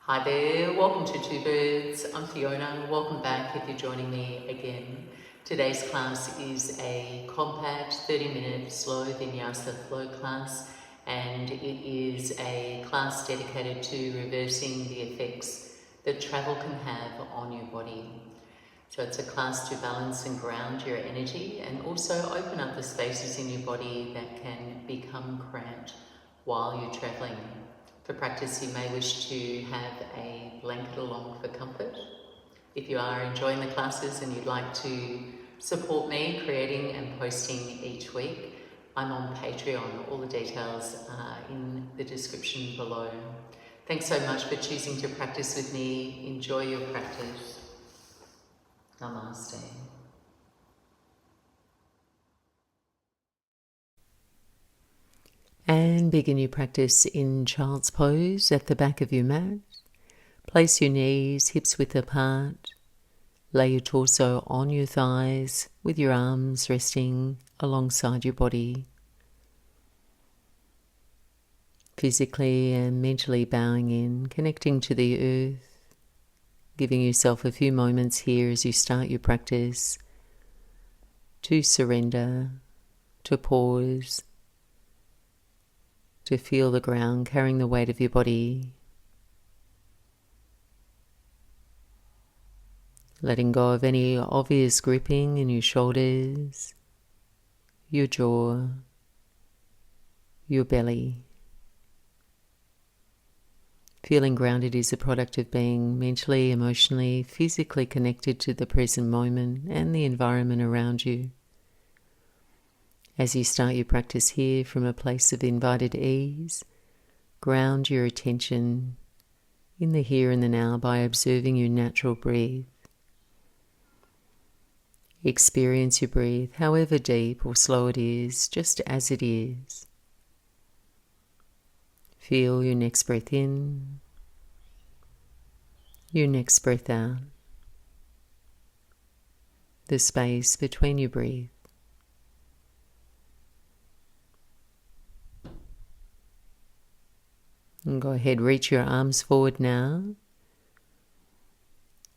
Hi there, welcome to Two Birds. I'm Fiona. Welcome back if you're joining me again. Today's class is a compact 30-minute slow Vinyasa flow class, and it is a class dedicated to reversing the effects that travel can have on your body. So it's a class to balance and ground your energy and also open up the spaces in your body that can become cramped while you're traveling. For practice, you may wish to have a blanket along for comfort. If you are enjoying the classes and you'd like to support me creating and posting each week, I'm on Patreon. All the details are in the description below. Thanks so much for choosing to practice with me. Enjoy your practice. Namaste. And begin your practice in child's pose at the back of your mat. Place your knees hips width apart. Lay your torso on your thighs with your arms resting alongside your body. Physically and mentally bowing in, connecting to the earth, giving yourself a few moments here as you start your practice to surrender, to pause, to feel the ground carrying the weight of your body. Letting go of any obvious gripping in your shoulders, your jaw, your belly. Feeling grounded is a product of being mentally, emotionally, physically connected to the present moment and the environment around you. As you start your practice here from a place of invited ease, ground your attention in the here and the now by observing your natural breath. Experience your breath, however deep or slow it is, just as it is. Feel your next breath in, your next breath out, the space between your breath. And go ahead, reach your arms forward now.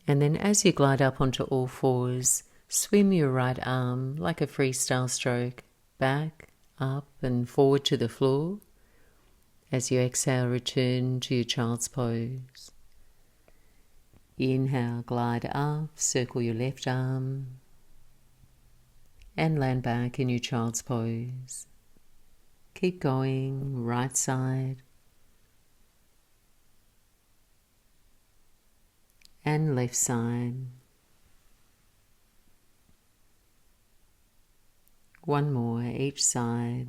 And then as you glide up onto all fours, swim your right arm like a freestyle stroke, back, up and forward to the floor. As you exhale, return to your child's pose. Inhale, glide up, circle your left arm, and land back in your child's pose. Keep going, right side, and left side. One more each side.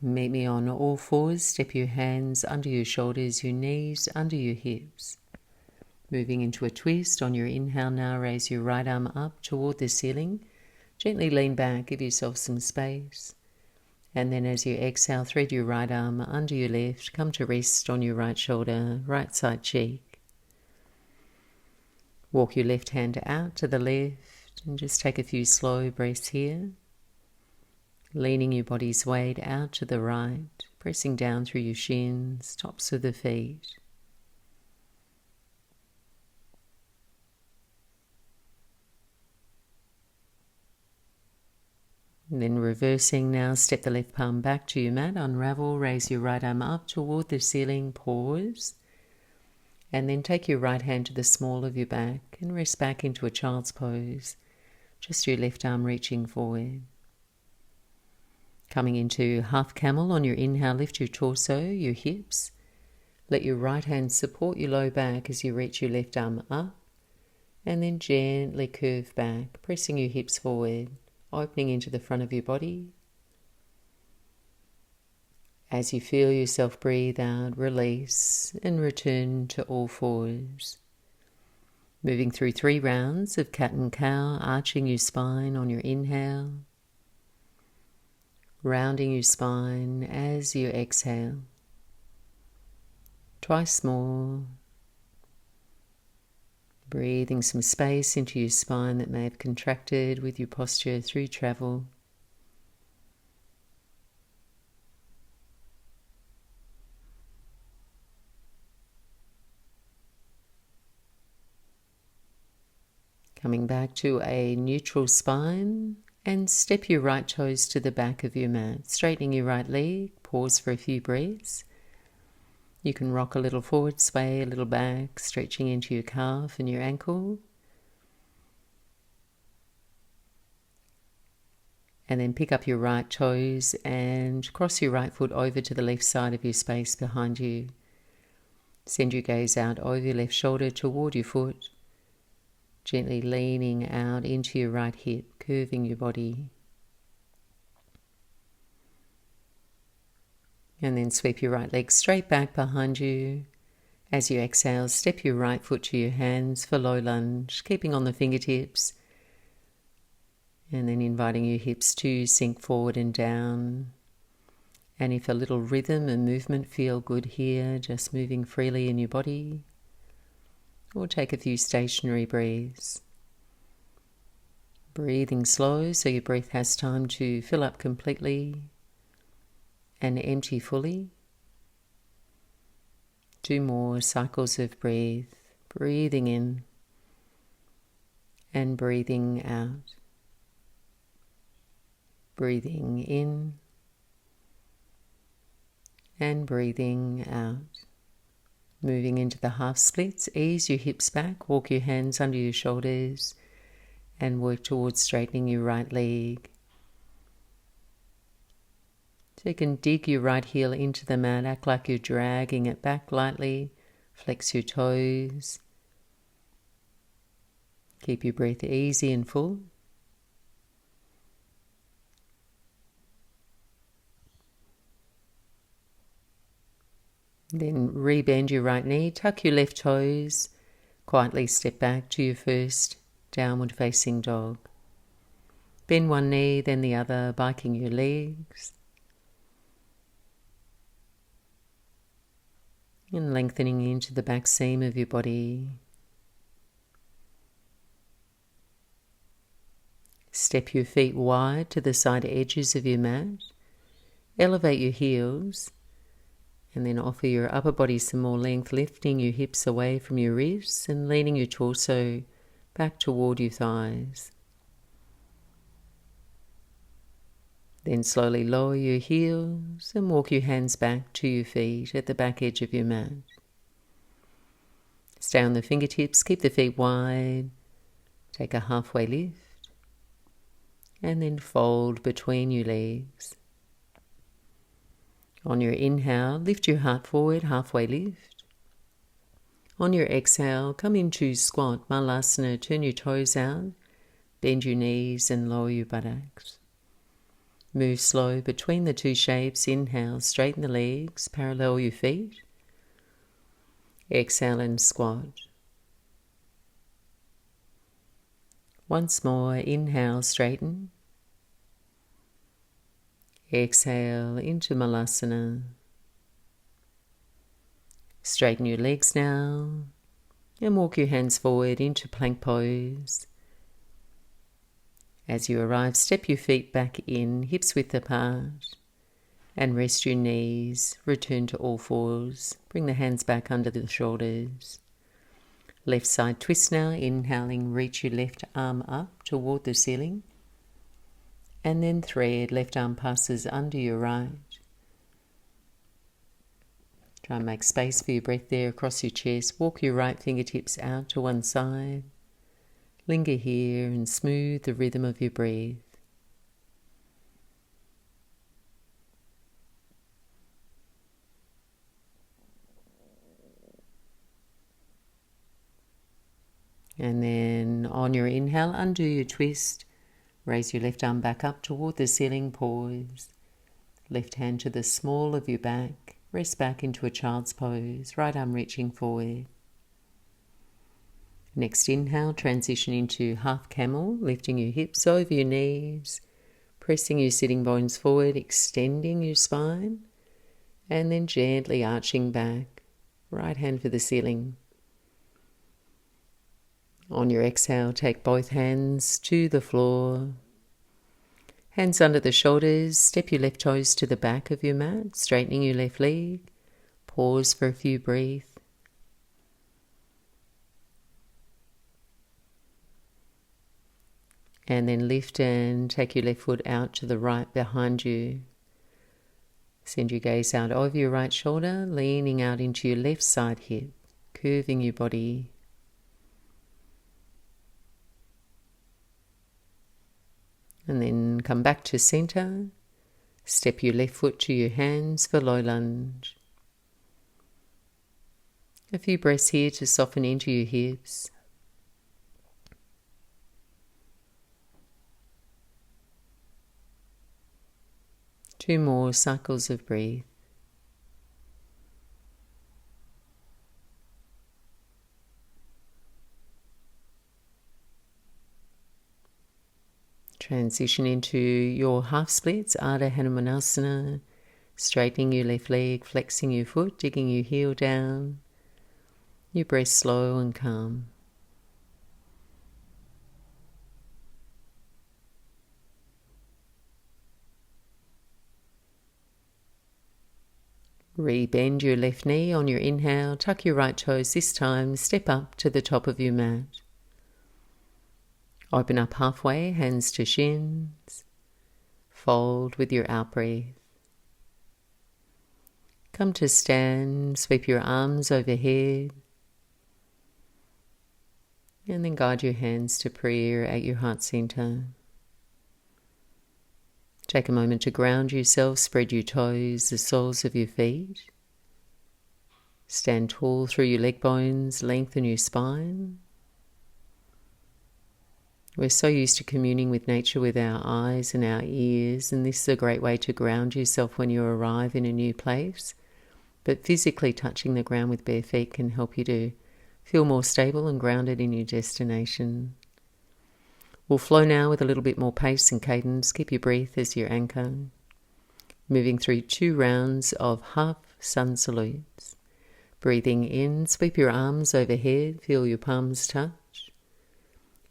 Meet me on all fours. Step your hands under your shoulders, your knees under your hips. Moving into a twist. On your inhale now, raise your right arm up toward the ceiling. Gently lean back, give yourself some space. And then as you exhale, thread your right arm under your left, come to rest on your right shoulder, right side cheek. Walk your left hand out to the left and just take a few slow breaths here. Leaning your body's weight out to the right, pressing down through your shins, tops of the feet. And then reversing now, step the left palm back to your mat, unravel, raise your right arm up toward the ceiling, pause. And then take your right hand to the small of your back and rest back into a child's pose, just your left arm reaching forward. Coming into half camel on your inhale, lift your torso, your hips. Let your right hand support your low back as you reach your left arm up. And then gently curve back, pressing your hips forward, opening into the front of your body. As you feel yourself breathe out, release and return to all fours. Moving through 3 rounds of cat and cow, arching your spine on your inhale. Rounding your spine as you exhale. Twice more. Breathing some space into your spine that may have contracted with your posture through travel. Coming back to a neutral spine, and step your right toes to the back of your mat, straightening your right leg. Pause for a few breaths. You can rock a little forward, sway a little back, stretching into your calf and your ankle. And then pick up your right toes and cross your right foot over to the left side of your space behind you. Send your gaze out over your left shoulder toward your foot, gently leaning out into your right hip, curving your body. And then sweep your right leg straight back behind you. As you exhale, step your right foot to your hands for low lunge, keeping on the fingertips. And then inviting your hips to sink forward and down. And if a little rhythm and movement feel good here, just moving freely in your body. Or take a few stationary breaths. Breathing slow so your breath has time to fill up completely and empty fully. 2 more cycles of breath, breathing in and breathing out. Breathing in and breathing out. Moving into the half splits, ease your hips back, walk your hands under your shoulders and work towards straightening your right leg. So you can dig your right heel into the mat, act like you're dragging it back lightly, flex your toes. Keep your breath easy and full. Then rebend your right knee, tuck your left toes, quietly step back to your first downward facing dog. Bend one knee, then the other, biking your legs. And lengthening into the back seam of your body. Step your feet wide to the side edges of your mat. Elevate your heels. And then offer your upper body some more length, lifting your hips away from your wrists and leaning your torso back toward your thighs. Then slowly lower your heels and walk your hands back to your feet at the back edge of your mat. Stay on the fingertips, keep the feet wide, take a halfway lift, and then fold between your legs. On your inhale, lift your heart forward, halfway lift. On your exhale, come into squat, malasana, turn your toes out, bend your knees and lower your buttocks. Move slow between the two shapes. Inhale, straighten the legs, parallel your feet. Exhale and squat. Once more, inhale, straighten. Exhale into malasana. Straighten your legs now and walk your hands forward into plank pose. As you arrive, step your feet back in, hips width apart, and rest your knees. Return to all fours. Bring the hands back under the shoulders. Left side twist now. Inhaling, reach your left arm up toward the ceiling. And then thread, left arm passes under your right. Try and make space for your breath there across your chest. Walk your right fingertips out to one side. Linger here and smooth the rhythm of your breath. And then on your inhale, undo your twist. Raise your left arm back up toward the ceiling, pause. Left hand to the small of your back. Rest back into a child's pose, right arm reaching forward. Next inhale, transition into half camel, lifting your hips over your knees, pressing your sitting bones forward, extending your spine, and then gently arching back, right hand for the ceiling. On your exhale, take both hands to the floor. Hands under the shoulders, step your left toes to the back of your mat, straightening your left leg. Pause for a few breaths. And then lift and take your left foot out to the right behind you. Send your gaze out over your right shoulder, leaning out into your left side hip, curving your body. And then come back to center. Step your left foot to your hands for low lunge. A few breaths here to soften into your hips. Two more cycles of breath. Transition into your half splits, Ardha Hanumanasana, straightening your left leg, flexing your foot, digging your heel down. Your breath slow and calm. Rebend your left knee on your inhale, tuck your right toes this time, step up to the top of your mat. Open up halfway, hands to shins. Fold with your out breath. Come to stand, sweep your arms overhead. And then guide your hands to prayer at your heart center. Take a moment to ground yourself, spread your toes, the soles of your feet. Stand tall through your leg bones, lengthen your spine. We're so used to communing with nature with our eyes and our ears, and this is a great way to ground yourself when you arrive in a new place. But physically touching the ground with bare feet can help you to feel more stable and grounded in your destination. We'll flow now with a little bit more pace and cadence. Keep your breath as your anchor. Moving through 2 rounds of half sun salutes. Breathing in, sweep your arms overhead, feel your palms touch.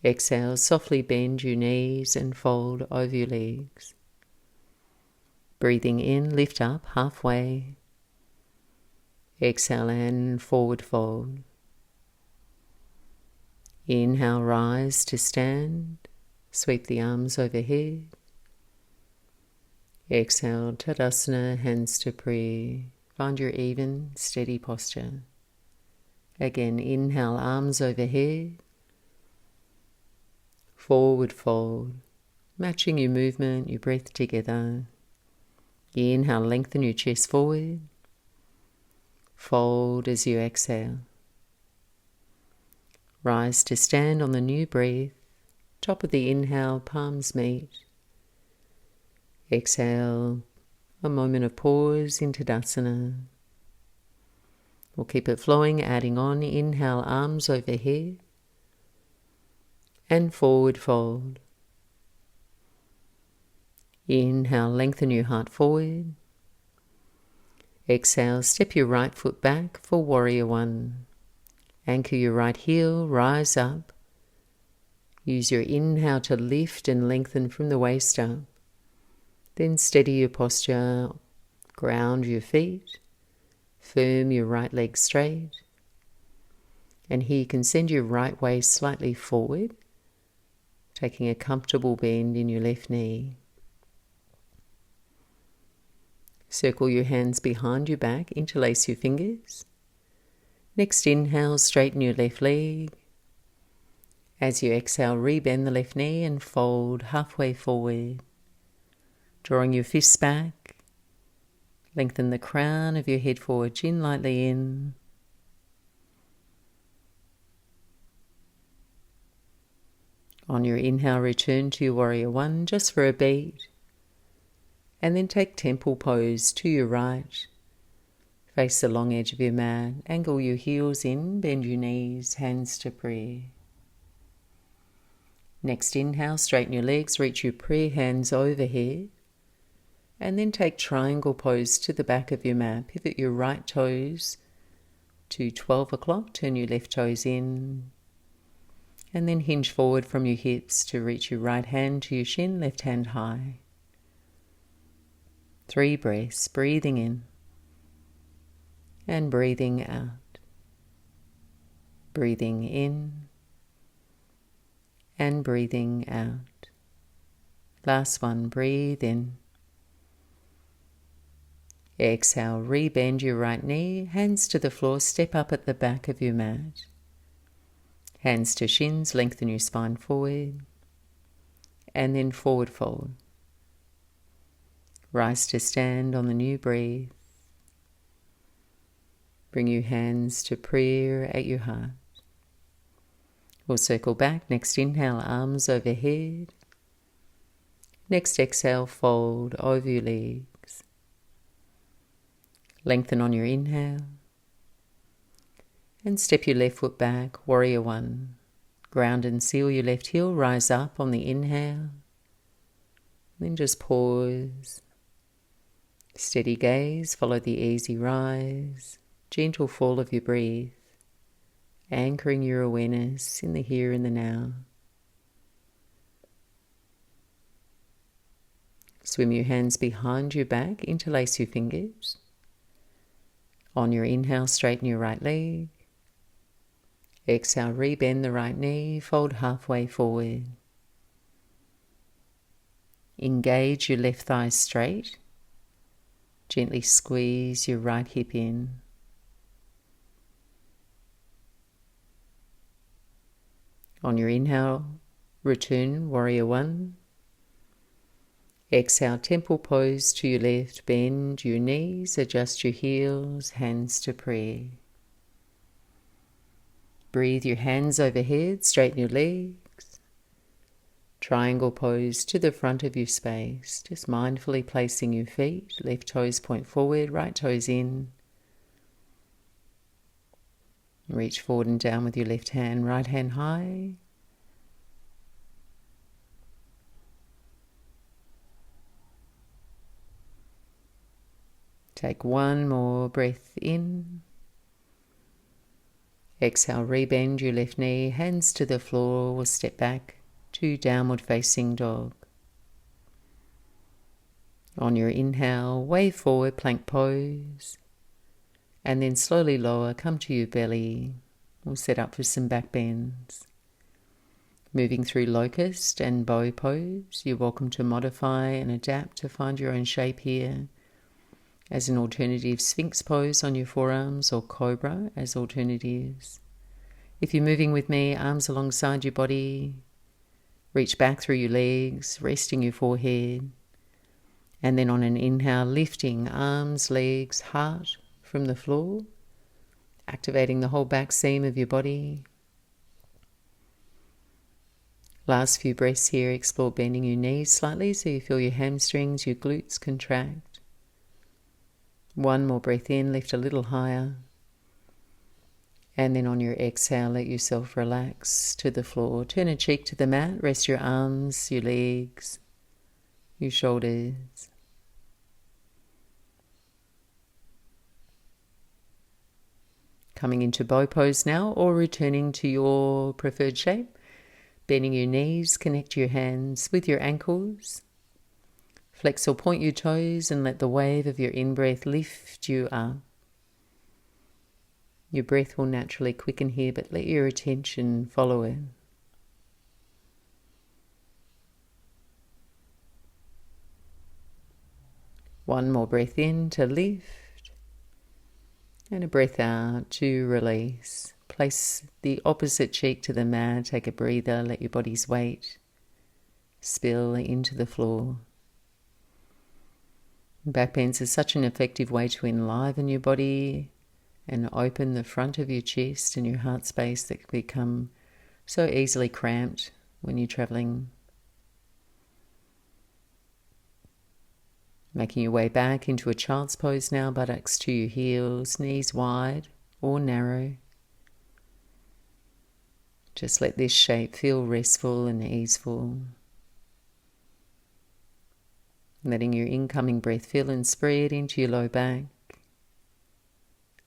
Exhale, softly bend your knees and fold over your legs. Breathing in, lift up halfway. Exhale and forward fold. Inhale, rise to stand. Sweep the arms overhead. Exhale, Tadasana, hands to prayer. Find your even, steady posture. Again, inhale, arms overhead. Forward fold, matching your movement, your breath together. Inhale, lengthen your chest forward. Fold as you exhale. Rise to stand on the new breath. Top of the inhale, palms meet. Exhale, a moment of pause in Tadasana. We'll keep it flowing, adding on. Inhale, arms overhead. And forward fold. Inhale, lengthen your heart forward. Exhale, step your right foot back for Warrior One. Anchor your right heel, rise up. Use your inhale to lift and lengthen from the waist up. Then steady your posture, ground your feet, firm your right leg straight. And here you can send your right waist slightly forward, taking a comfortable bend in your left knee. Circle your hands behind your back, interlace your fingers. Next inhale, straighten your left leg. As you exhale, rebend the left knee and fold halfway forward. Drawing your fists back, lengthen the crown of your head forward, chin lightly in. On your inhale, return to your Warrior One just for a beat. And then take temple pose to your right. Face the long edge of your mat. Angle your heels in, bend your knees, hands to prayer. Next inhale, straighten your legs, reach your prayer hands overhead. And then take triangle pose to the back of your mat. Pivot your right toes to 12 o'clock. Turn your left toes in. And then hinge forward from your hips to reach your right hand to your shin, left hand high. 3 breaths, breathing in and breathing out. Breathing in and breathing out. Last one, breathe in. Exhale, rebend your right knee, hands to the floor, step up at the back of your mat. Hands to shins, lengthen your spine forward, and then forward fold. Rise to stand on the new breath. Bring your hands to prayer at your heart. We'll circle back. Next inhale, arms overhead. Next exhale, fold over your legs. Lengthen on your inhale. And step your left foot back, warrior one. Ground and seal your left heel, rise up on the inhale. Then just pause. Steady gaze, follow the easy rise. Gentle fall of your breath. Anchoring your awareness in the here and the now. Swim your hands behind your back, interlace your fingers. On your inhale, straighten your right leg. Exhale, rebend the right knee, fold halfway forward. Engage your left thigh straight. Gently squeeze your right hip in. On your inhale, return warrior one. Exhale, temple pose to your left, bend your knees, adjust your heels, hands to prayer. Breathe your hands overhead, straighten your legs. Triangle pose to the front of your space, just mindfully placing your feet, left toes point forward, right toes in. Reach forward and down with your left hand, right hand high. Take one more breath in. Exhale, rebend your left knee, hands to the floor, we'll step back to downward facing dog. On your inhale, wave forward, plank pose, and then slowly lower, come to your belly. We'll set up for some back bends. Moving through locust and bow pose, you're welcome to modify and adapt to find your own shape here. As an alternative, Sphinx pose on your forearms or Cobra as alternatives. If you're moving with me, arms alongside your body, reach back through your legs, resting your forehead. And then on an inhale, lifting arms, legs, heart from the floor, activating the whole back seam of your body. Last few breaths here, explore bending your knees slightly so you feel your hamstrings, your glutes contract. One more breath in, lift a little higher. And then on your exhale, let yourself relax to the floor. Turn a cheek to the mat, rest your arms, your legs, your shoulders. Coming into bow pose now, or returning to your preferred shape. Bending your knees, connect your hands with your ankles. Flex or point your toes and let the wave of your in-breath lift you up. Your breath will naturally quicken here, but let your attention follow it. One more breath in to lift, and a breath out to release. Place the opposite cheek to the mat, take a breather, let your body's weight spill into the floor. Back bends is such an effective way to enliven your body and open the front of your chest and your heart space that can become so easily cramped when you're traveling. Making your way back into a child's pose now, buttocks to your heels, knees wide or narrow. Just let this shape feel restful and easeful. Letting your incoming breath fill and spread into your low back.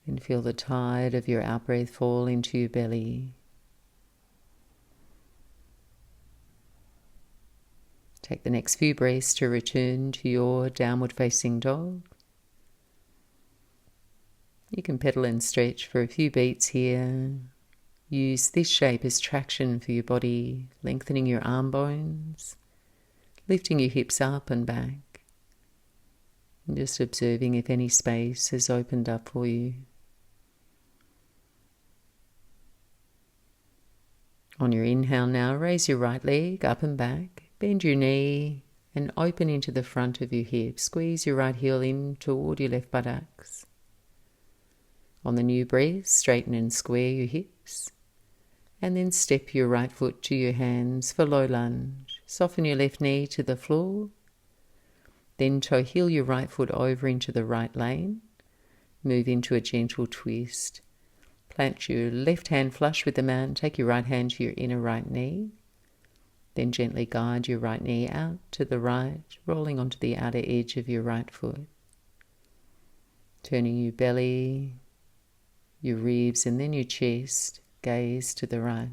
Then feel the tide of your out-breath fall into your belly. Take the next few breaths to return to your downward facing dog. You can pedal and stretch for a few beats here. Use this shape as traction for your body, lengthening your arm bones, lifting your hips up and back, and just observing if any space has opened up for you. On your inhale now, raise your right leg up and back, bend your knee and open into the front of your hip. Squeeze your right heel in toward your left buttocks. On the new breath, straighten and square your hips. And then step your right foot to your hands for low lunge. Soften your left knee to the floor. Then toe heel your right foot over into the right lane. Move into a gentle twist. Plant your left hand flush with the mat. Take your right hand to your inner right knee. Then gently guide your right knee out to the right, rolling onto the outer edge of your right foot. Turning your belly, your ribs, and then your chest. Gaze to the right.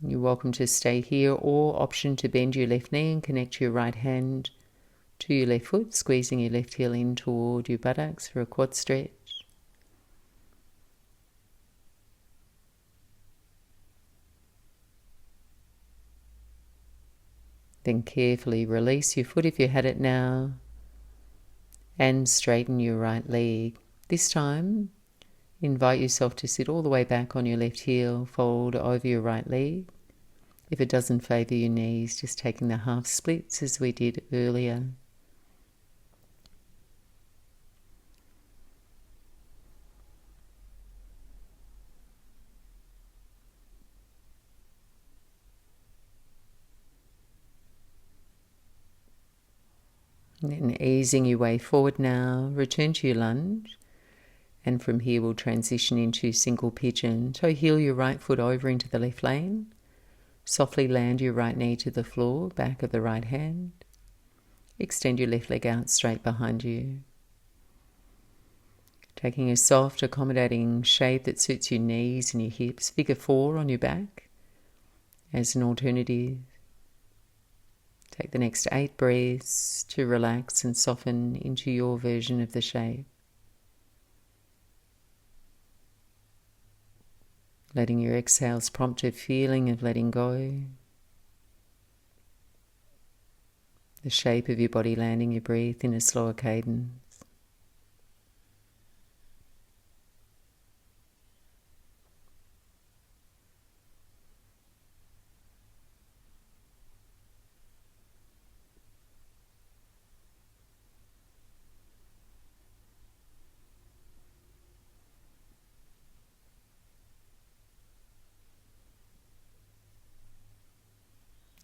You're welcome to stay here or option to bend your left knee and connect your right hand to your left foot, squeezing your left heel in toward your buttocks for a quad stretch. Then carefully release your foot if you had it now and straighten your right leg. This time, invite yourself to sit all the way back on your left heel, fold over your right leg. If it doesn't favour your knees, just taking the half splits as we did earlier. And then easing your way forward now, return to your lunge. And from here we'll transition into single pigeon. Toe heel your right foot over into the left lane. Softly land your right knee to the floor, back of the right hand. Extend your left leg out straight behind you. Taking a soft, accommodating shape that suits your knees and your hips. Figure 4 on your back as an alternative. Take the next 8 breaths to relax and soften into your version of the shape. Letting your exhales prompt a feeling of letting go. The shape of your body landing your breath in a slower cadence.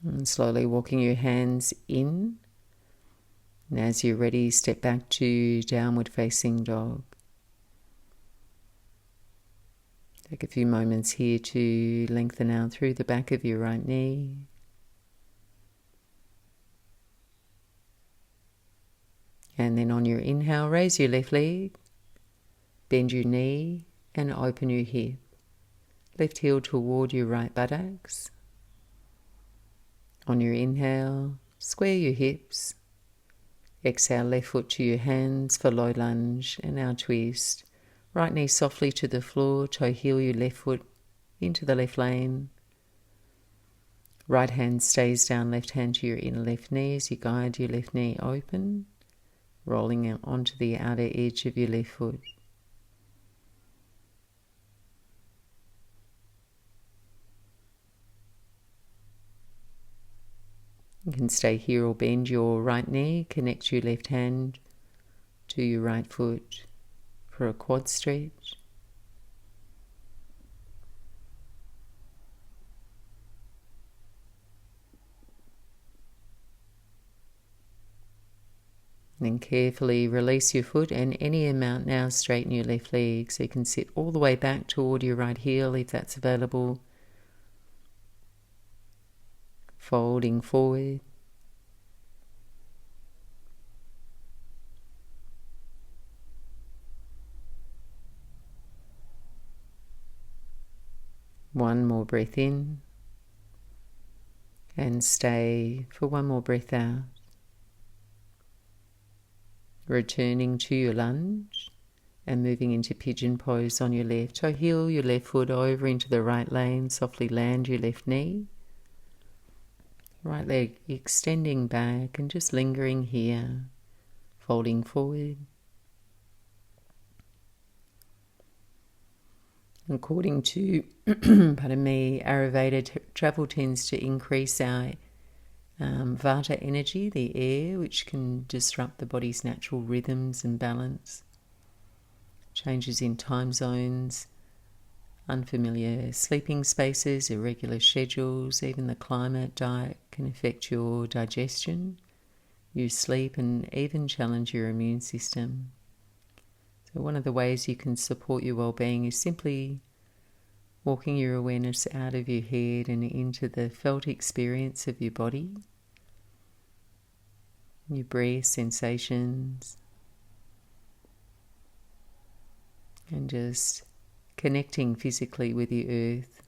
And slowly walking your hands in. And as you're ready, step back to downward facing dog. Take a few moments here to lengthen out through the back of your right knee. And then on your inhale, raise your left leg, bend your knee and open your hip. Left heel toward your right buttocks. On your inhale, square your hips. Exhale, left foot to your hands for low lunge and our twist. Right knee softly to the floor, toe heel your left foot into the left lane. Right hand stays down, left hand to your inner left knee as you guide your left knee open, rolling it onto the outer edge of your left foot. You can stay here or bend your right knee, connect your left hand to your right foot for a quad stretch. Then carefully release your foot and any amount now straighten your left leg so you can sit all the way back toward your right heel if that's available. Folding forward. One more breath in. And stay for one more breath out. Returning to your lunge and moving into pigeon pose on your left. So heel your left foot over into the right lane. Softly land your left knee. Right leg extending back and just lingering here. Folding forward. According to, pardon me, Ayurveda, travel tends to increase our Vata energy, the air, which can disrupt the body's natural rhythms and balance. Changes in time zones, unfamiliar sleeping spaces, irregular schedules, even the climate, diet can affect your digestion, your sleep, and even challenge your immune system. So one of the ways you can support your well-being is simply walking your awareness out of your head and into the felt experience of your body, your breath sensations, and just connecting physically with the earth.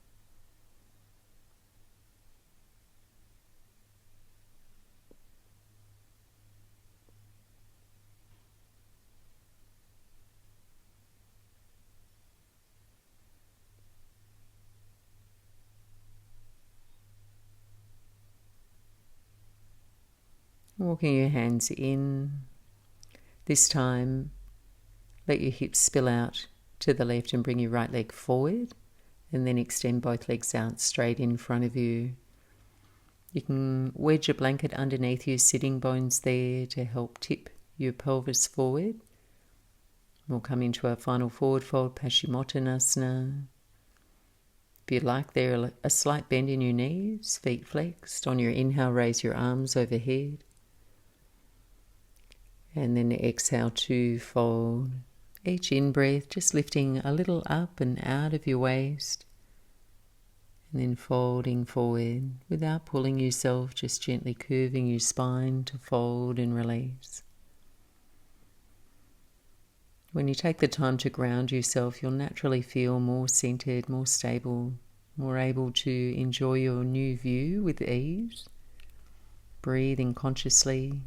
Walking your hands in. This time, let your hips spill out to the left and bring your right leg forward, and then extend both legs out straight in front of you. You can wedge a blanket underneath your sitting bones there to help tip your pelvis forward. We'll come into our final forward fold, Paschimottanasana. If you like there, a slight bend in your knees, feet flexed. On your inhale, raise your arms overhead. And then exhale to fold. Each in-breath just lifting a little up and out of your waist. And then folding forward without pulling yourself, just gently curving your spine to fold and release. When you take the time to ground yourself, you'll naturally feel more centered, more stable, more able to enjoy your new view with ease. Breathing consciously.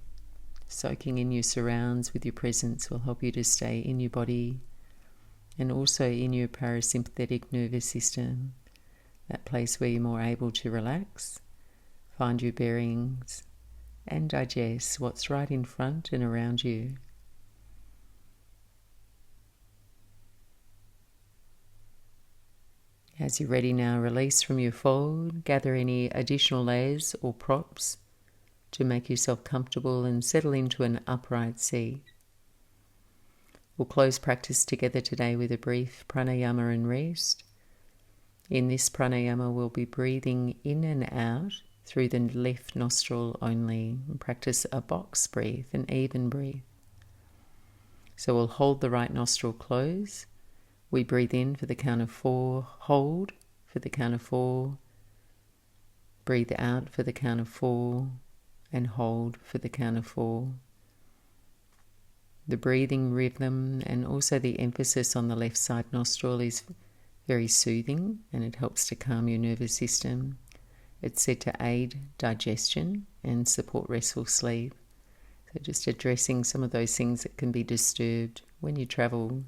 Soaking in your surrounds with your presence will help you to stay in your body and also in your parasympathetic nervous system, that place where you're more able to relax, find your bearings, and digest what's right in front and around you. As you're ready now, release from your fold, gather any additional layers or props to make yourself comfortable and settle into an upright seat. We'll close practice together today with a brief pranayama and rest. In this pranayama, we'll be breathing in and out through the left nostril only. And practice a box breath, an even breath. So we'll hold the right nostril closed. We breathe in for the count of 4, hold for the count of 4, breathe out for the count of 4, and hold for the count of 4. The breathing rhythm and also the emphasis on the left side nostril is very soothing, and it helps to calm your nervous system. It's said to aid digestion and support restful sleep. So just addressing some of those things that can be disturbed when you travel.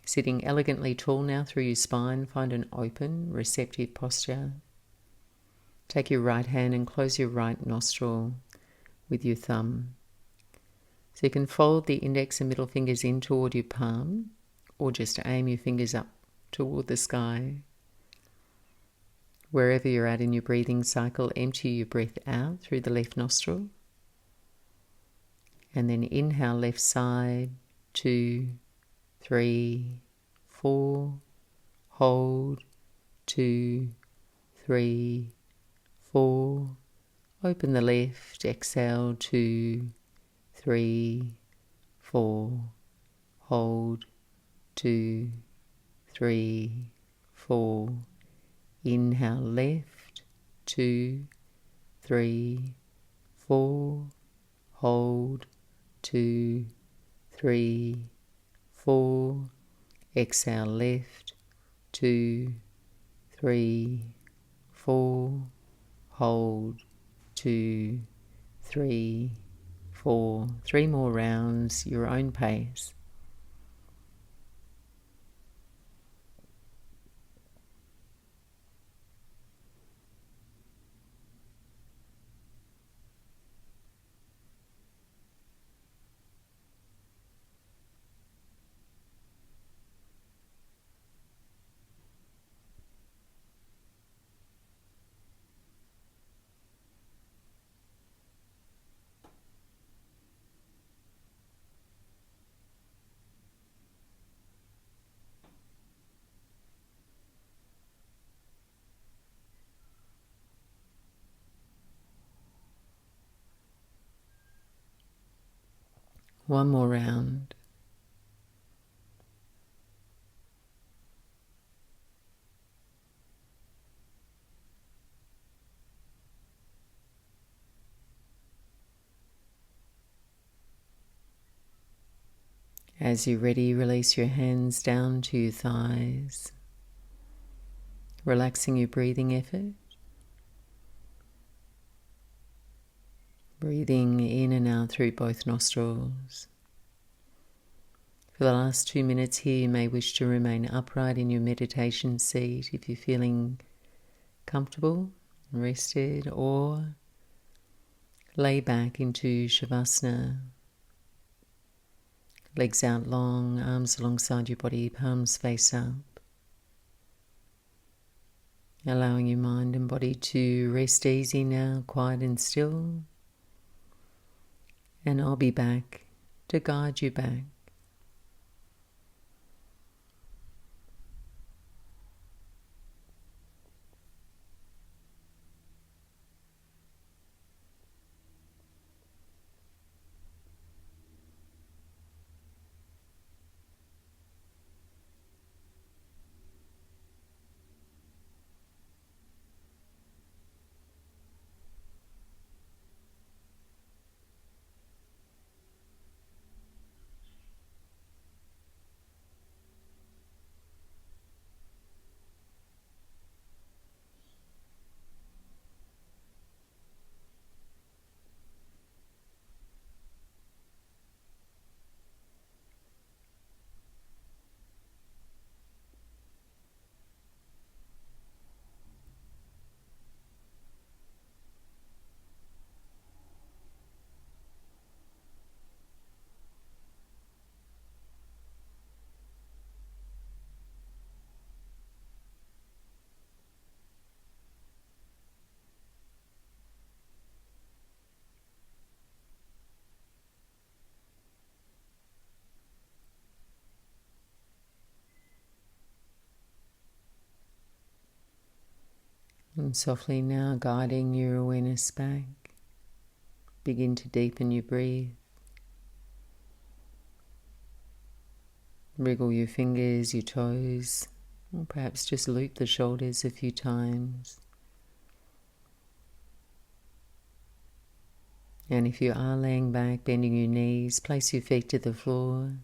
Sitting elegantly tall now through your spine, find an open, receptive posture. Take your right hand and close your right nostril with your thumb. So you can fold the index and middle fingers in toward your palm, or just aim your fingers up toward the sky. Wherever you're at in your breathing cycle, empty your breath out through the left nostril. And then inhale left side, 2, 3, 4. Hold, 2, 3, 4. Open the left, exhale, 2, 3, 4. Hold, 2, 3, 4. Inhale left, 2, 3, 4. Hold, 2, 3, 4. Exhale left, 2, 3, 4. Hold. 2, 3, 4. 3 more rounds, your own pace. One more round. As you're ready, release your hands down to your thighs, relaxing your breathing effort. Breathing in and out through both nostrils. For the last 2 minutes here, you may wish to remain upright in your meditation seat if you're feeling comfortable and rested, or lay back into Shavasana. Legs out long, arms alongside your body, palms face up. Allowing your mind and body to rest easy now, quiet and still. And I'll be back to guide you back. And softly now guiding your awareness back, begin to deepen your breath. Wriggle your fingers, your toes, or perhaps just loop the shoulders a few times. And if you are laying back, bending your knees, place your feet to the floor.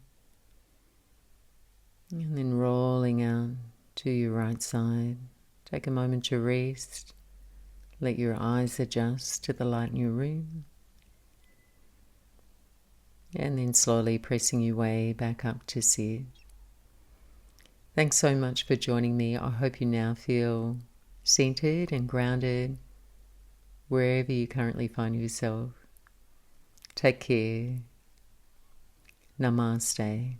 And then rolling out to your right side. Take a moment to rest. Let your eyes adjust to the light in your room. And then slowly pressing your way back up to sit. Thanks so much for joining me. I hope you now feel centered and grounded wherever you currently find yourself. Take care. Namaste.